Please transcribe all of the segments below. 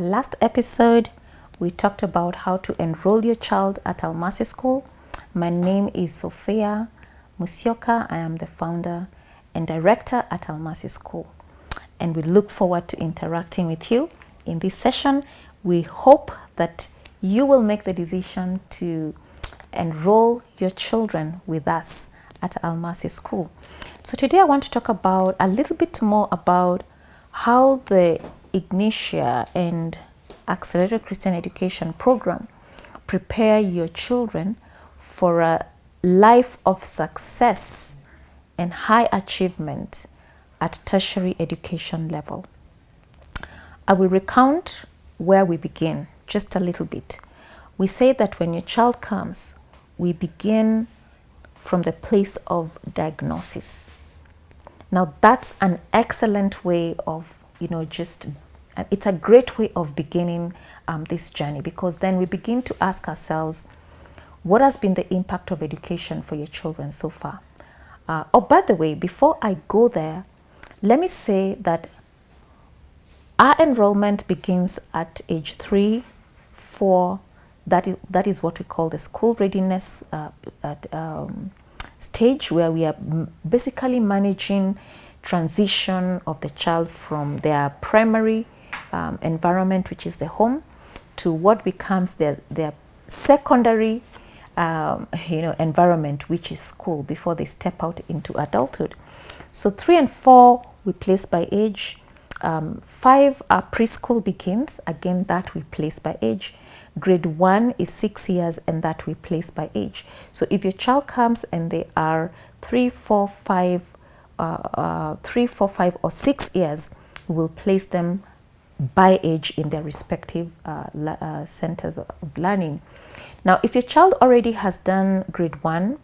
last episode, we talked about how to enroll your child at Almasi School. My name is Sophia Musyoka. I am the founder and director at Almasi School. And we look forward to interacting with you in this session. We hope that you will make the decision to enroll your children with us at Almasi School. So today I want to talk about a little bit more about how the Ignitia and Accelerated Christian Education program prepare your children for a life of success and high achievement at tertiary education level. I will recount where we begin just a little bit. We say that when your child comes, we begin from the place of diagnosis. Now that's an excellent way of, it's a great way of beginning this journey, because then we begin to ask ourselves, what has been the impact of education for your children so far? By the way, before I go there, let me say that our enrollment begins at age 3, 4. That is what we call the school readiness stage, where we are basically managing transition of the child from their primary environment, which is the home, to what becomes their secondary environment, which is school, before they step out into adulthood. So 3 and 4 we place by age. 5 preschool begins, again that we place by age. Grade 1 is 6 years, and that we place by age. So if your child comes and they are 3, 4, 5 or 6 years, we will place them by age in their respective centers of learning. Now, if your child already has done grade 1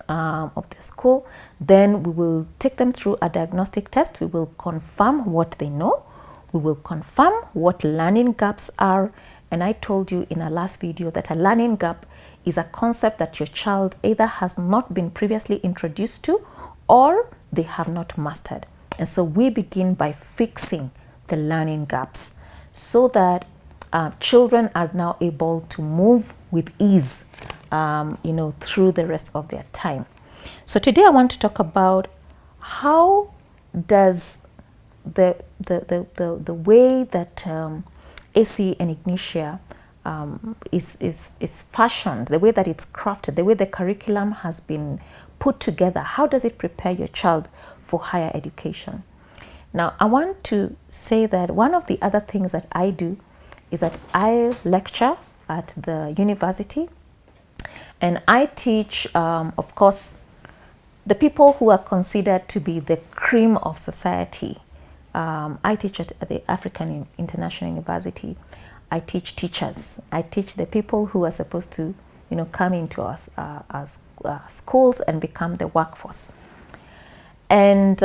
of the school, then we will take them through a diagnostic test. We will confirm what they know. We will confirm what learning gaps are. And I told you in our last video that a learning gap is a concept that your child either has not been previously introduced to or they have not mastered. And so we begin by fixing the learning gaps so that children are now able to move with ease, through the rest of their time. So today I want to talk about how does the way that AC and Ignitia is fashioned, the way that it's crafted, the way the curriculum has been put together, how does it prepare your child for higher education? Now, I want to say that one of the other things that I do is that I lecture at the university, and I teach, of course, the people who are considered to be the cream of society. I teach at the African International University. I teach teachers. I teach the people who are supposed to, come into us as schools and become the workforce. And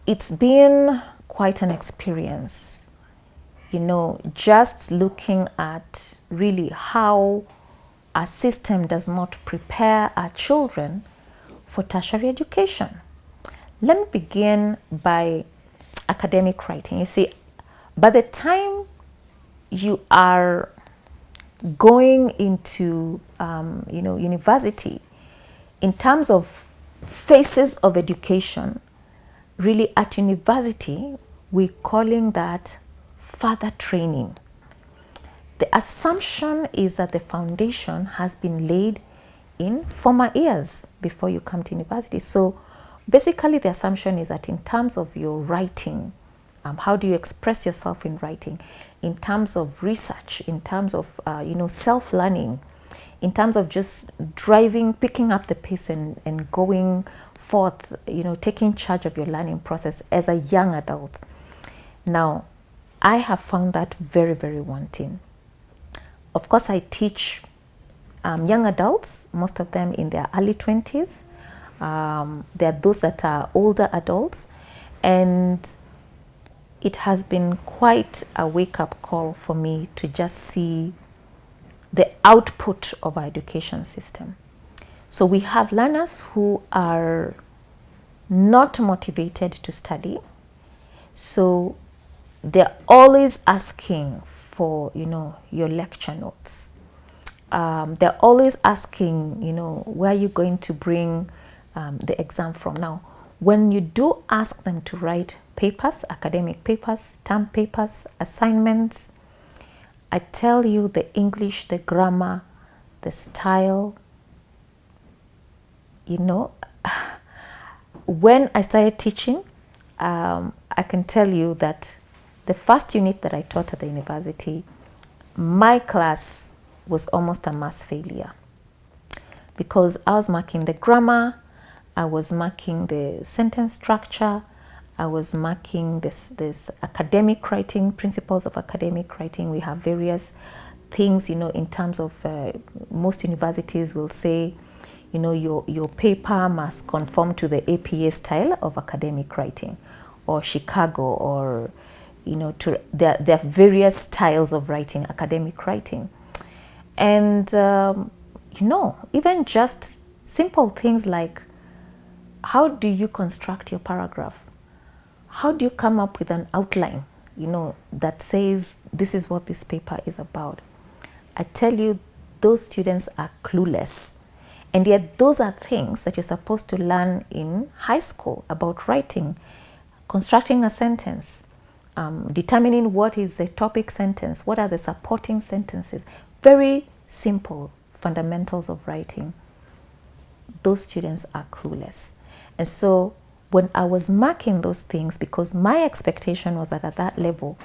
it's been quite an experience, just looking at really how our system does not prepare our children for tertiary education. Let me begin by academic writing. You see, by the time you are going into, university, in terms of phases of education, really at university, we're calling that further training. The assumption is that the foundation has been laid in former years before you come to university. So basically, the assumption is that in terms of your writing, how do you express yourself in writing, in terms of research, in terms of self-learning, in terms of just driving, picking up the pace and going forth, taking charge of your learning process as a young adult. Now, I have found that very, very wanting. Of course, I teach young adults, most of them in their early 20s. There are those that are older adults, and it has been quite a wake-up call for me to just see the output of our education system. So we have learners who are not motivated to study. So they're always asking for, your lecture notes. They're always asking, where are you going to bring the exam from? Now, when you do ask them to write papers, academic papers, term papers, assignments, I tell you, the English, the grammar, the style, when I started teaching, I can tell you that the first unit that I taught at the university, my class was almost a mass failure, because I was marking the grammar, I was marking the sentence structure, I was marking this academic writing, principles of academic writing. We have various things, in terms of most universities will say, your paper must conform to the APA style of academic writing, or Chicago, or there are various styles of writing, academic writing. And even just simple things like, how do you construct your paragraph? How do you come up with an outline, that says this is what this paper is about? I tell you, those students are clueless. And yet those are things that you're supposed to learn in high school about writing, constructing a sentence, determining what is the topic sentence, what are the supporting sentences. Very simple fundamentals of writing. Those students are clueless. And so when I was marking those things, because my expectation was that at that level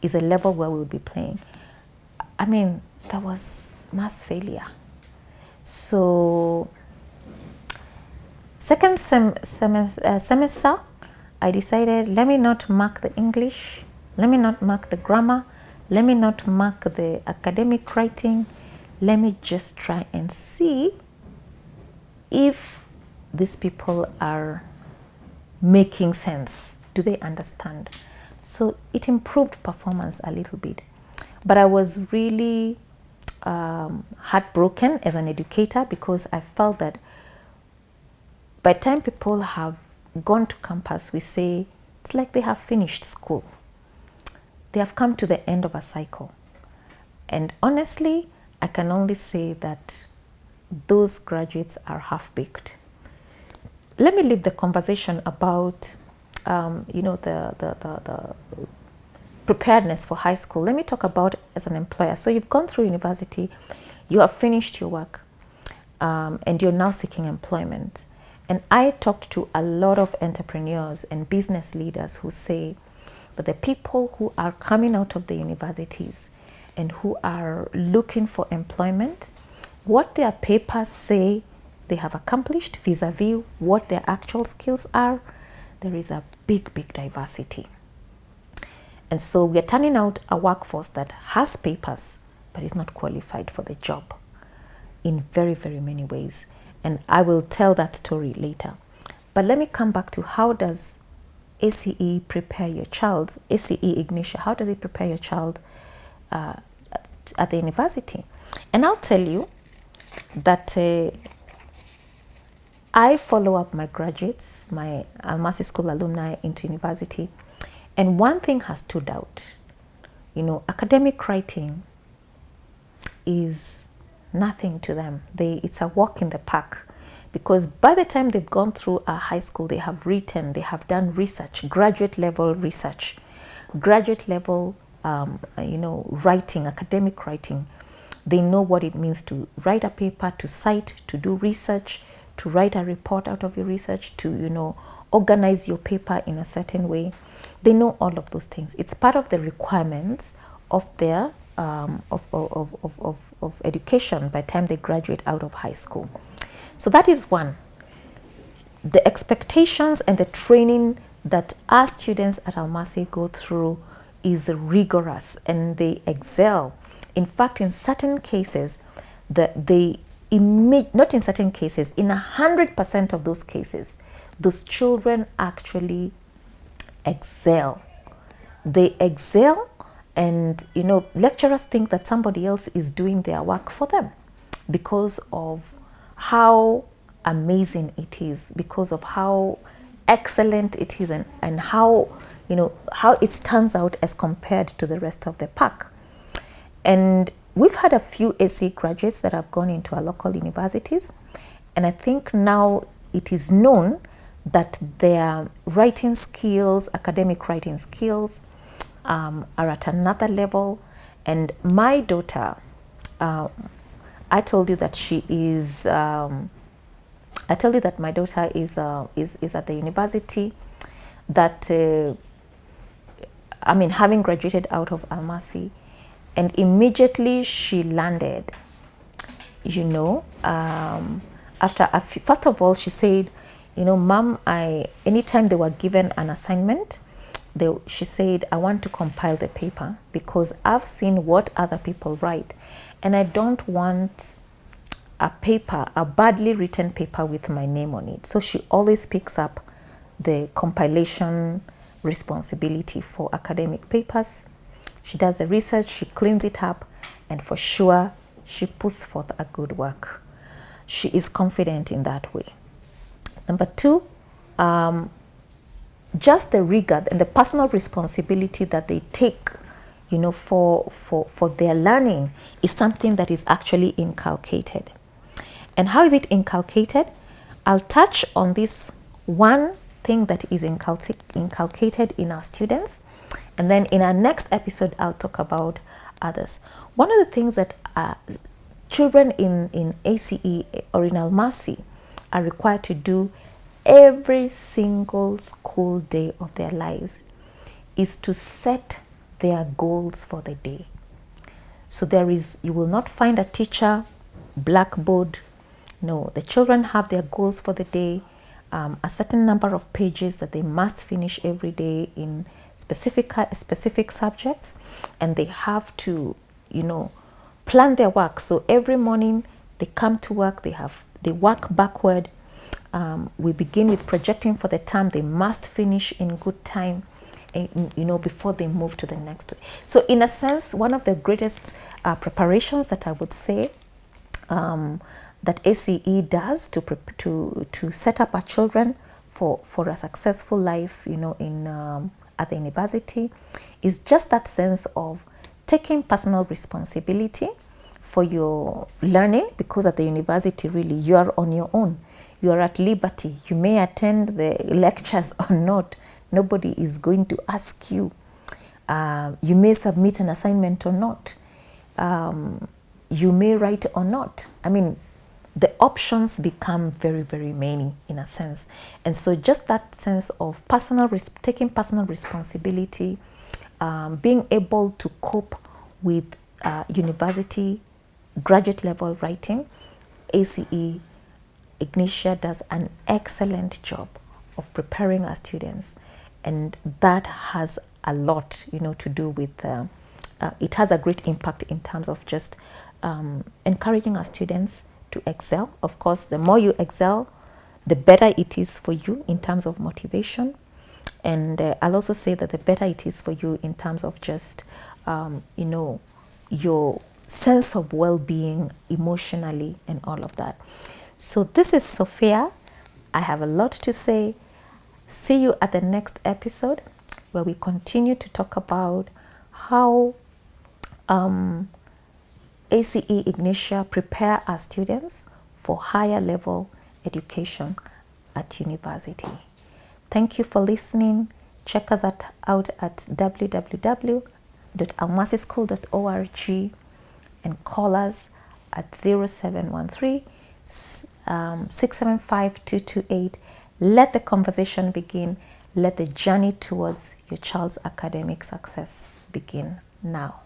is a level where we would be playing, that was mass failure. So second semester, I decided, let me not mark the English, let me not mark the grammar, let me not mark the academic writing. Let me just try and see if these people are making sense. Do they understand? So it improved performance a little bit. But I was really heartbroken as an educator, because I felt that by the time people have gone to campus, we say it's like they have finished school. They have come to the end of a cycle. And honestly, I can only say that those graduates are half-baked. Let me leave the conversation about, the preparedness for high school. Let me talk about as an employer. So you've gone through university, you have finished your work, and you're now seeking employment. And I talked to a lot of entrepreneurs and business leaders who say that the people who are coming out of the universities and who are looking for employment, what their papers say they have accomplished vis-a-vis what their actual skills are, there is a big, big diversity. And so we're turning out a workforce that has papers, but is not qualified for the job in very, very many ways. And I will tell that story later. But let me come back to, how does ACE prepare your child, ACE Ignitia, how does it prepare your child at the university? And I'll tell you that I follow up my graduates, my Almasi School alumni into university. And one thing has stood out. Academic writing is nothing to them. It's a walk in the park, because by the time they've gone through a high school, they have written, they have done research, graduate level research, graduate level, writing, academic writing. They know what it means to write a paper, to cite, to do research, to write a report out of your research, to, organize your paper in a certain way. They know all of those things. It's part of the requirements of their of education by the time they graduate out of high school. So that is one. The expectations and the training that our students at Almasi go through is rigorous, and they excel. In fact, in certain cases, not in certain cases, in 100% of those cases, those children actually excel. They excel, and lecturers think that somebody else is doing their work for them because of how amazing it is, because of how excellent it is, and how how it stands out as compared to the rest of the pack. And we've had a few ACE graduates that have gone into our local universities, and I think now it is known that their writing skills, academic writing skills, are at another level. And my daughter, I told you that she is. I told you that my daughter is at the university. That having graduated out of Almasi, and immediately she landed. First of all, she said, Mom, anytime they were given an assignment, she said, I want to compile the paper because I've seen what other people write, and I don't want a badly written paper with my name on it. So she always picks up the compilation responsibility for academic papers. She does the research, she cleans it up, and for sure, she puts forth a good work. She is confident in that way. Number two, just the rigor and the personal responsibility that they take, for their learning is something that is actually inculcated. And how is it inculcated? I'll touch on this one thing that is inculcated in our students, and then in our next episode I'll talk about others. One of the things that children in ACE or in Almasi are required to do every single school day of their lives is to set their goals for the day. So you will not find a teacher blackboard. No, the children have their goals for the day, a certain number of pages that they must finish every day in specific subjects, and they have to, plan their work. So every morning they come to work, they work backward. We begin with projecting for the term. They must finish in good time, before they move to the next. So in a sense, one of the greatest preparations that I would say that ACE does to set up our children for a successful life, at the university, is just that sense of taking personal responsibility for your learning, because at the university, really, you are on your own. You are at liberty. You may attend the lectures or not. Nobody is going to ask you. You may submit an assignment or not. You may write or not. The options become very, very many in a sense. And so just that sense of taking personal responsibility, being able to cope with university graduate level writing, ACE Ignitia does an excellent job of preparing our students. And that has a lot, to do with, it has a great impact in terms of just encouraging our students to excel. Of course, the more you excel, the better it is for you in terms of motivation. And I'll also say that the better it is for you in terms of just, your sense of well-being emotionally and all of that. So this is Sophia. I have a lot to say. See you at the next episode, where we continue to talk about how ACE Ignitia prepare our students for higher level education at university. Thank you for listening. Check us out at www.almasischool.org and call us at 0713 675 228. Let the conversation begin. Let the journey towards your child's academic success begin now.